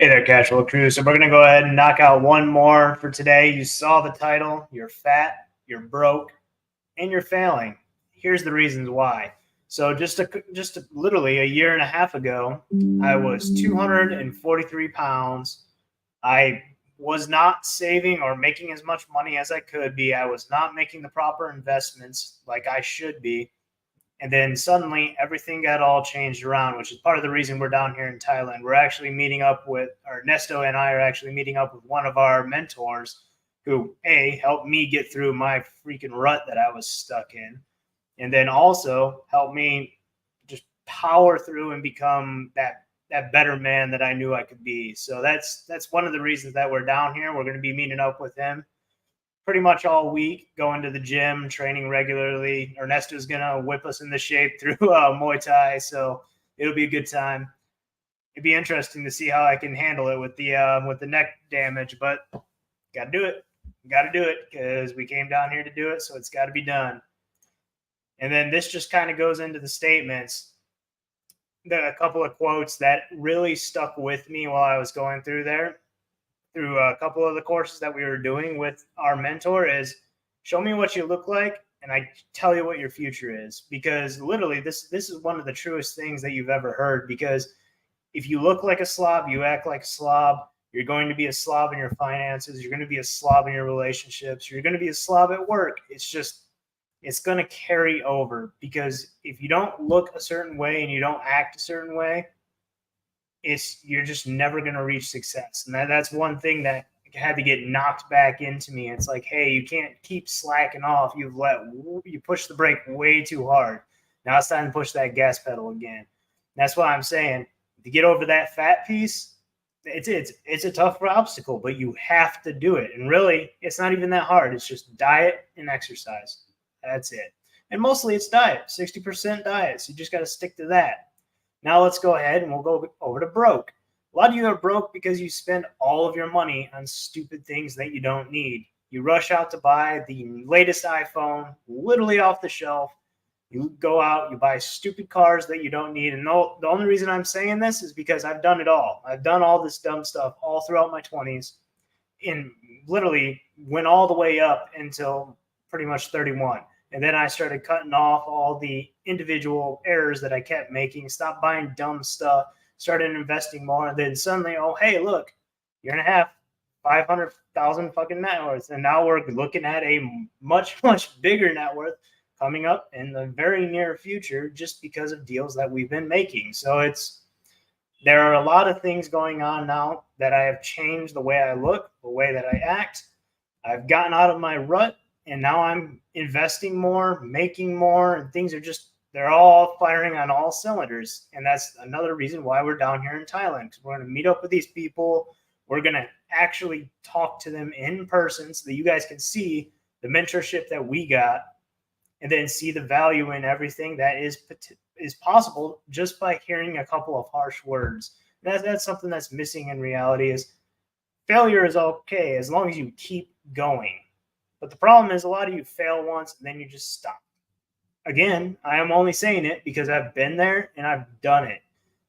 Hey there, Casual Crew. So we're going to go ahead and knock out one more for today. You saw the title. You're fat, you're broke, and you're failing. Here's the reasons why. So literally a year and a half ago, I was 243 pounds. I was not saving or making as much money as I could be. I was not making the proper investments like I should be. And then suddenly everything got all changed around, which is part of the reason we're down here in Thailand. We're actually meeting up with, or Nesto and I are actually meeting up with one of our mentors who, A, helped me get through my freaking rut that I was stuck in. And then also helped me just power through and become that better man that I knew I could be. So that's one of the reasons that we're down here. We're going to be meeting up with him pretty much all week, going to the gym, training regularly. Ernesto's gonna whip us into shape through Muay Thai, so it'll be a good time. It'd be interesting to see how I can handle it with the neck damage, but got to do it. Got to do it because we came down here to do it, so it's got to be done. And then this just kind of goes into the statements. A couple of quotes that really stuck with me while I was going through a couple of the courses that we were doing with our mentor is show me what you look like and I tell you what your future is. Because literally this is one of the truest things that you've ever heard. Because if you look like a slob, you act like a slob, you're going to be a slob in your finances, you're going to be a slob in your relationships, you're going to be a slob at work. It's going to carry over, because if you don't look a certain way and you don't act a certain way, you're just never going to reach success. And that's one thing that had to get knocked back into me. It's like, hey, you can't keep slacking off. You push the brake way too hard. Now it's time to push that gas pedal again. That's why I'm saying, to get over that fat piece, it's a tough obstacle, but you have to do it. And really, it's not even that hard. It's just diet and exercise. That's it. And mostly it's diet, 60% diet. So you just got to stick to that. Now let's go ahead and we'll go over to broke. A lot of you are broke because you spend all of your money on stupid things that you don't need. You rush out to buy the latest iPhone, literally off the shelf. You go out, you buy stupid cars that you don't need. And the only reason I'm saying this is because I've done it all. I've done all this dumb stuff all throughout my 20s, and literally went all the way up until pretty much 31. And then I started cutting off all the individual errors that I kept making, stopped buying dumb stuff, started investing more. And then suddenly, oh, hey, look, year and a half, 500,000 fucking net worth. And now we're looking at a much, much bigger net worth coming up in the very near future just because of deals that we've been making. So there are a lot of things going on now that I have changed the way I look, the way that I act. I've gotten out of my rut. And now I'm investing more, making more, and they're all firing on all cylinders. And that's another reason why we're down here in Thailand, because we're going to meet up with these people. We're going to actually talk to them in person so that you guys can see the mentorship that we got, and then see the value in everything that is possible just by hearing a couple of harsh words. That's something that's missing in reality. Is failure is okay as long as you keep going. But the problem is a lot of you fail once and then you just stop. Again, I am only saying it because I've been there and I've done it.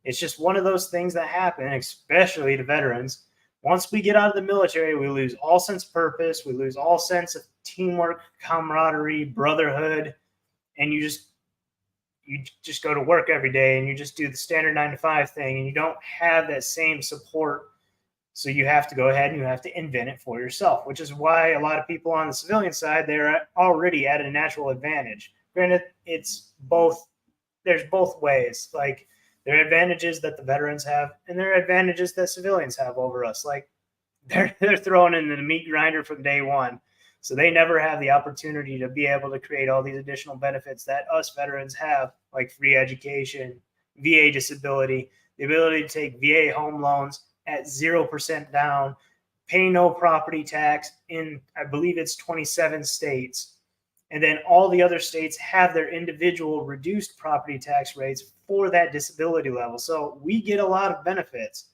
It's just one of those things that happen, especially to veterans. Once we get out of the military, we lose all sense of purpose. We lose all sense of teamwork, camaraderie, brotherhood. And you just go to work every day and you just do the standard 9 to 5 thing, and you don't have that same support. So you have to go ahead and you have to invent it for yourself, which is why a lot of people on the civilian side, they're already at a natural advantage. Granted, it's both. There's both ways. Like, there are advantages that the veterans have, and there are advantages that civilians have over us. Like, they're thrown into the meat grinder from day one. So they never have the opportunity to be able to create all these additional benefits that us veterans have, like free education, VA disability, the ability to take VA home loans at 0% down, pay no property tax in, I believe it's 27 states. And then all the other states have their individual reduced property tax rates for that disability level. So we get a lot of benefits.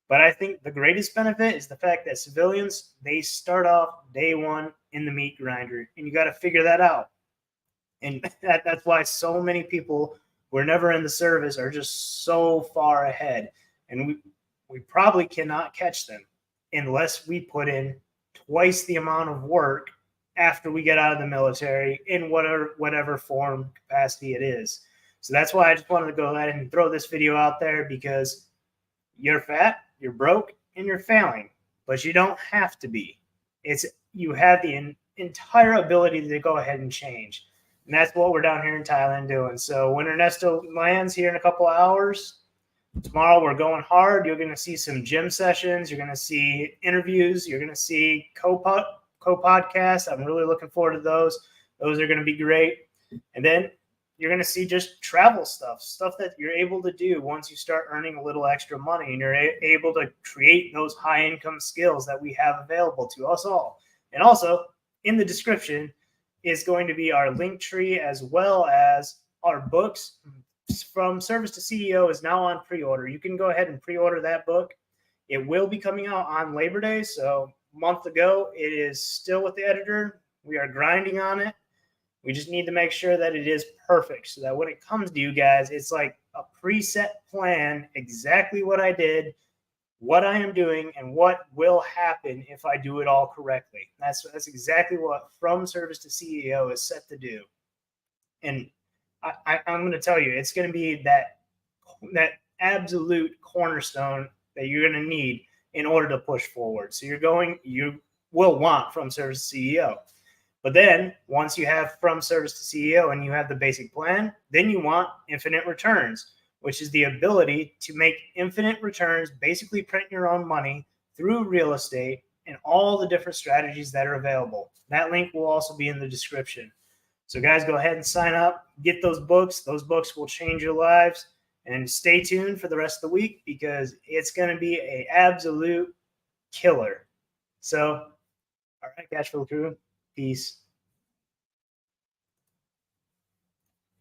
But I think the greatest benefit is the fact that civilians, they start off day one in the meat grinder. And you got to figure that out. And that's why so many people who are never in the service are just so far ahead. And we we probably cannot catch them unless we put in twice the amount of work after we get out of the military in whatever form capacity it is. So that's why I just wanted to go ahead and throw this video out there, because you're fat, you're broke, and you're failing, but you don't have to be. You have the entire ability to go ahead and change. And that's what we're down here in Thailand doing. So when Ernesto lands here in a couple of hours, tomorrow we're going hard. You're going to see some gym sessions. You're going to see interviews. You're going to see co-podcasts. I'm really looking forward to those. Those are going to be great. And then you're going to see just travel stuff that you're able to do once you start earning a little extra money, and you're able to create those high income skills that we have available to us all. And also in the description is going to be our link tree, as well as our books. From Service to CEO is now on pre-order. You can go ahead and pre-order that book. It will be coming out on Labor Day. So a month ago, it is still with the editor. We are grinding on it. We just need to make sure that it is perfect, so that when it comes to you guys, it's like a preset plan, exactly what I did, what I am doing, and what will happen if I do it all correctly. That's exactly what From Service to CEO is set to do. And I'm going to tell you, it's going to be that absolute cornerstone that you're going to need in order to push forward. So you will want From Service to CEO. But then once you have From Service to CEO and you have the basic plan, then you want infinite returns, which is the ability to make infinite returns, basically print your own money through real estate and all the different strategies that are available. That link will also be in the description. So guys, go ahead and sign up, get those books. Those books will change your lives, and stay tuned for the rest of the week, because it's going to be an absolute killer. So, all right, Cash Flow Crew, peace.